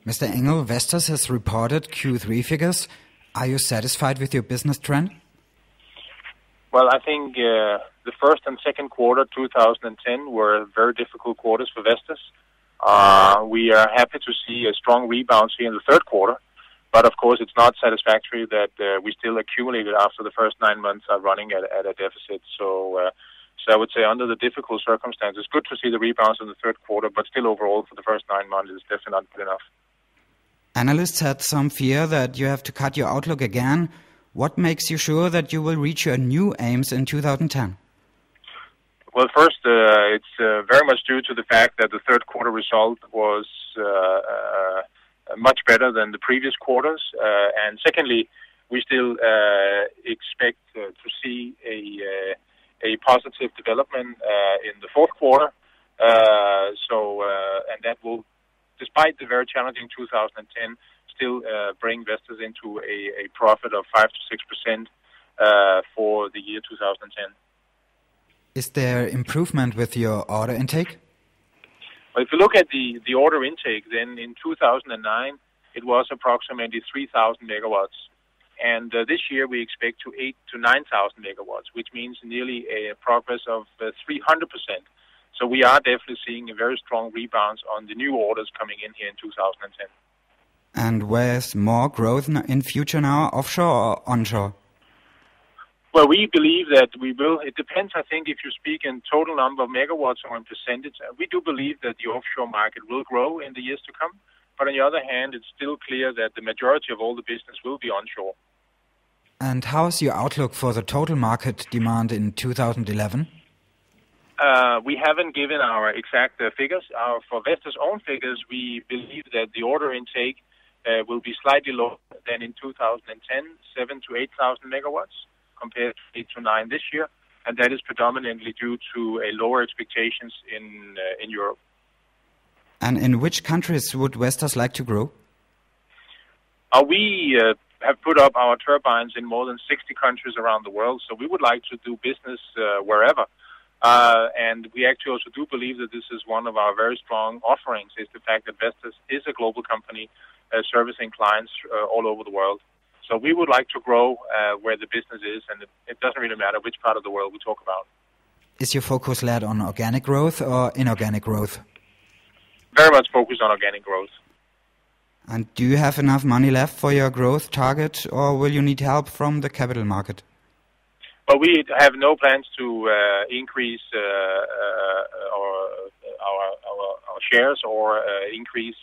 Mr. Engel, Vestas has reported Q3 figures. Are you satisfied with your business trend? Well, I think the first and second quarter 2010 were very difficult quarters for Vestas. We are happy to see a strong rebound here in the third quarter, but of course it's not satisfactory that we still accumulated after the first 9 months are running at a deficit. So I would say under the difficult circumstances, good to see the rebounds in the third quarter, but still overall for the first 9 months is definitely not good enough. Analysts had some fear that you have to cut your outlook again. What makes you sure that you will reach your new aims in 2010? Well, first, it's very much due to the fact that the third quarter result was much better than the previous quarters. And secondly, we still expect to see a positive development in the fourth quarter. And that will, despite the very challenging 2010, still bring Vestas into a profit of 5 to 6% for the year 2010. Is there improvement with your order intake? Well, if you look at the order intake, then in 2009 it was approximately 3,000 megawatts, and this year we expect to 8 to 9,000 megawatts, which means nearly a progress of 300%. So we are definitely seeing a very strong rebound on the new orders coming in here in 2010. And where's more growth in future now, offshore or onshore? Well, we believe that we will. It depends, I think, if you speak in total number of megawatts or in percentage. We do believe that the offshore market will grow in the years to come. But on the other hand, it's still clear that the majority of all the business will be onshore. And how is your outlook for the total market demand in 2011? We haven't given our exact figures. For Vestas' own figures, we believe that the order intake will be slightly lower than in 2010, 7 to 8,000 megawatts, compared to 8 to 9 this year, and that is predominantly due to a lower expectations in Europe. And in which countries would Vestas like to grow? We have put up our turbines in more than 60 countries around the world, so we would like to do business wherever. And we actually also do believe that this is one of our very strong offerings, is the fact that Vestas is a global company servicing clients all over the world. So we would like to grow where the business is, and it doesn't really matter which part of the world we talk about. Is your focus led on organic growth or inorganic growth? Very much focused on organic growth. And do you have enough money left for your growth target, or will you need help from the capital market? Well, we have no plans to increase our shares or increase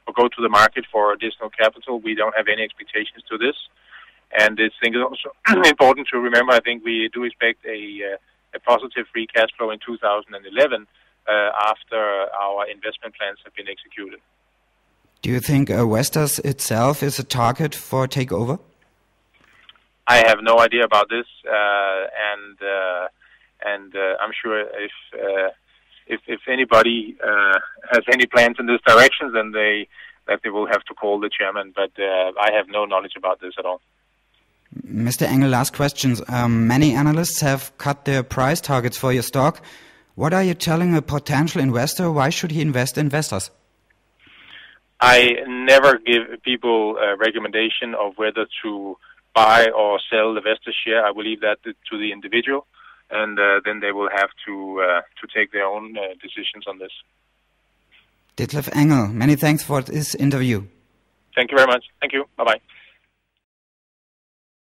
or go to the market for additional capital. We don't have any expectations to this. And I think it's also important to remember, I think we do expect a positive free cash flow in 2011 after our investment plans have been executed. Do you think Vestas itself is a target for takeover? I have no idea about this, and I'm sure if anybody has any plans in this direction, then they will have to call the chairman. But I have no knowledge about this at all. Mr. Engel, last questions. Many analysts have cut their price targets for your stock. What are you telling a potential investor? Why should he invest in Vestas? I never give people a recommendation of whether to buy or sell the Vestas share. I will leave that to the individual, and then they will have to take their own decisions on this. Ditlev Engel, many thanks for this interview. Thank you very much. Thank you. Bye-bye.